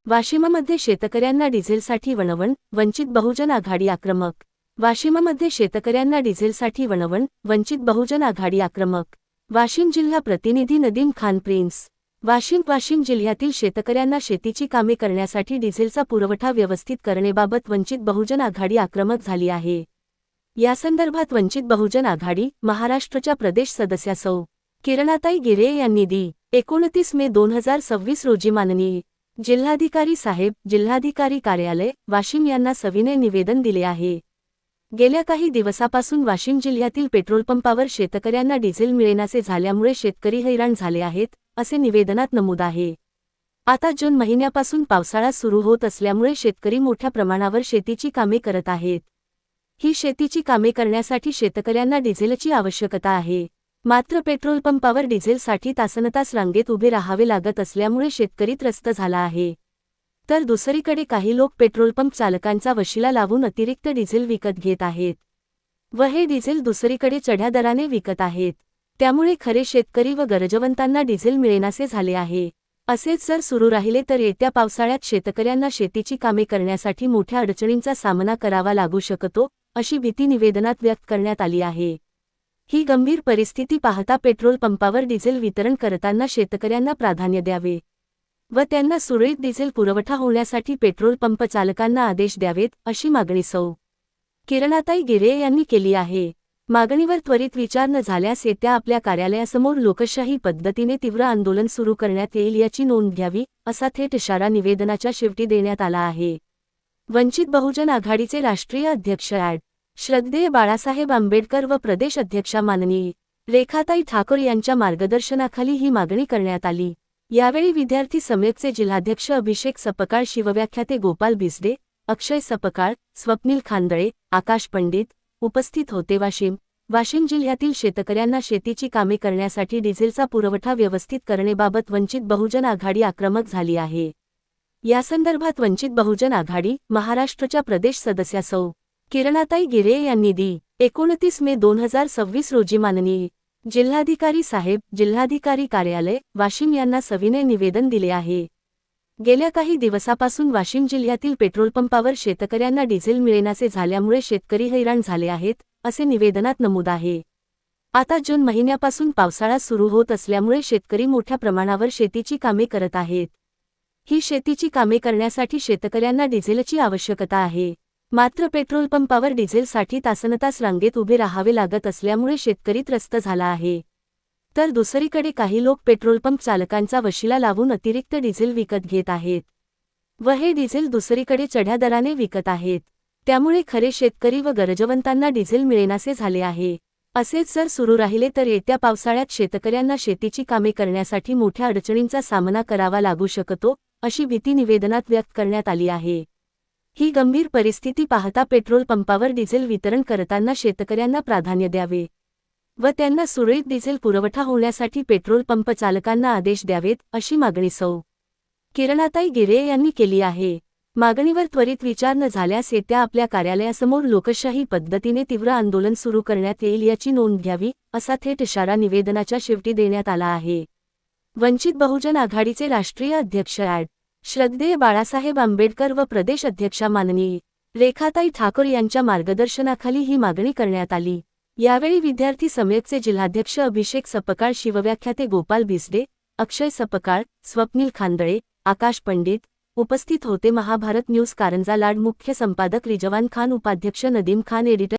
वाशिममध्ये शेतकऱ्यांना डिझेलसाठी वणवण, वंचित बहुजन आघाडी आक्रमक। वाशिममध्ये शेतकऱ्यांना डिझेलसाठी वणवण, वंचित बहुजन आघाडी आक्रमक। वाशिम जिल्हा प्रतिनिधी नदीम खान प्रिन्स। वाशिम जिल्ह्यातील शेतकऱ्यांना शेतीची कामे करण्यासाठी डिझेलचा पुरवठा व्यवस्थित करण्याबाबत वंचित बहुजन आघाडी आक्रमक झाली आहे। यासंदर्भात वंचित बहुजन आघाडी महाराष्ट्रच्या प्रदेश सदस्या सौ. किरणाताई गिरे यांनी दि. 29 मे 2026 रोजी माननीय जिल्हाधिकारी साहेब, जिल्हाधिकारी कार्यालय, वाशिम यांना सविनय निवेदन दिले आहे। गेल्या काही दिवसापासून वाशिम जिल्ह्यातील पेट्रोल पंपावर शेतकऱ्यांना डिझेल मिळेनासे झाल्यामुळे शेतकरी हैराण झाले आहेत, असे निवेदनात नमूद आहे। आता जून महिन्यापासून पावसाळा सुरू होत असल्यामुळे शेतकरी मोठ्या प्रमाणावर शेतीची कामे करत आहेत। ही शेतीची कामे करण्यासाठी शेतकऱ्यांना डिझेलची आवश्यकता आहे। मात्र पेट्रोल पंपावर डिझेलसाठी तासनतास रांगेत उभे राहावे लागत असल्यामुळे शेतकरी त्रस्त झाला आहे। तर दुसरीकडे काही लोक पेट्रोल पंप चालकांचा वशिला लावून अतिरिक्त डिझेल विकत घेत आहेत व हे डिझेल दुसरीकडे चढ्या दराने विकत आहेत। त्यामुळे खरे शेतकरी व गरजवंतांना डिझेल मिळेनासे झाले आहे। असेच जर सुरू राहिले तर येत्या पावसाळ्यात शेतकऱ्यांना शेतीची कामे करण्यासाठी मोठ्या अडचणींचा सामना करावा लागू शकतो, अशी भीती निवेदनात व्यक्त करण्यात आली आहे। ही गंभीर परिस्थिती पाहता पेट्रोल पंपावर डिझेल वितरण करताना शेतकऱ्यांना प्राधान्य द्यावे व त्यांना सुरळीत डिझेल पुरवठा होण्यासाठी पेट्रोल पंप चालकांना आदेश द्यावेत, अशी मागणी सौ. किरणाताई गिरे यांनी केली आहे। मागणीवर त्वरित विचार न झाल्यास येत्या आपल्या कार्यालयासमोर लोकशाही पद्धतीने तीव्र आंदोलन सुरू करण्यात येईल याची नोंद घ्यावी, असा थेट इशारा निवेदनाच्या शेवटी देण्यात आला आहे। वंचित बहुजन आघाडीचे राष्ट्रीय अध्यक्ष ॲड. श्रद्धेय बाळासाहेब आंबेडकर व प्रदेश अध्यक्षा माननीय रेखाताई ठाकूर यांच्या मार्गदर्शनाखाली ही मागणी करण्यात आली। यावेळी विद्यार्थी समेतचे जिल्हाध्यक्ष अभिषेक सपकाळ, शिवव्याख्याते गोपाल बिस्डे, अक्षय सपकाळ, स्वप्नील खांदळे, आकाश पंडित उपस्थित होते। वाशिम जिल्ह्यातील शेतकऱ्यांना शेतीची कामे करण्यासाठी डिझेलचा पुरवठा व्यवस्थित करण्याबाबत वंचित बहुजन आघाडी आक्रमक झाली आहे। यासंदर्भात वंचित बहुजन आघाडी महाराष्ट्रच्या प्रदेश सदस्या सौ. किरणाताई गिरे यांनी दि. 29 मे 2026 रोजी माननीय जिल्हाधिकारी साहेब, जिल्हाधिकारी कार्यालय, वाशिम यांना सविनय निवेदन दिले आहे। गेल्या काही दिवसापासून वाशिम जिल्ह्यातील पेट्रोल पंपावर शेतकऱ्यांना डिझेल मिळेनासे झाल्यामुळे शेतकरी हैराण झाले आहेत, असे निवेदनात नमूद आहे। आता जून महिन्यापासून पावसाळा सुरू होत असल्यामुळे शेतकरी मोठ्या प्रमाणावर शेतीची कामे करत आहेत। ही शेतीची कामे करण्यासाठी शेतकऱ्यांना डिझेलची आवश्यकता आहे। मात्र पेट्रोल पंपावर डिझेलसाठी तासनतास रांगेत उभे राहावे लागत असल्यामुळे शेतकरी त्रस्त झाला आहे। तर दुसरीकडे काही लोक पेट्रोल पंप चालकांचा वशिला लावून अतिरिक्त डिझेल विकत घेत आहेत व हे डिझेल दुसरीकडे चढ्या दराने विकत आहेत। त्यामुळे खरे शेतकरी व गरजवंतांना डिझेल मिळेनासे झाले आहे। असेच जर सुरू राहिले तर येत्या पावसाळ्यात शेतकऱ्यांना शेतीची कामे करण्यासाठी मोठ्या अडचणींचा सामना करावा लागू शकतो, अशी भीती निवेदनात व्यक्त करण्यात आली आहे। ही गंभीर परिस्थिती पाहता पेट्रोल पंपावर डिझेल वितरण करताना शेतकऱ्यांना प्राधान्य द्यावे व त्यांना सुरळीत डिझेल पुरवठा होण्यासाठी पेट्रोल पंप चालकांना आदेश द्यावेत, अशी मागणी सौ. किरणाताई गिरे यांनी केली आहे। मागणीवर त्वरित विचार न झाल्यास येत्या आपल्या कार्यालयासमोर लोकशाही पद्धतीने तीव्र आंदोलन सुरू करण्यात येईल याची नोंद घ्यावी, असा थेट इशारा निवेदनाच्या शेवटी देण्यात आला आहे। वंचित बहुजन आघाडीचे राष्ट्रीय अध्यक्ष ॲड. श्रद्धेय बाळासाहेब आंबेडकर व प्रदेश अध्यक्षा माननीय रेखाताई ठाकूर यांच्या मार्गदर्शनाखाली ही मागणी करण्यात आली। यावेळी विद्यार्थी समेतचे जिल्हाध्यक्ष अभिषेक सपकाळ, शिवव्याख्याते गोपाल बिस्डे, अक्षय सपकाळ, स्वप्नील खांदळे, आकाश पंडित उपस्थित होते। महाभारत न्यूज कारंजा लाड मुख्य संपादक रिजवान खान, उपाध्यक्ष नदीम खान, एडिटर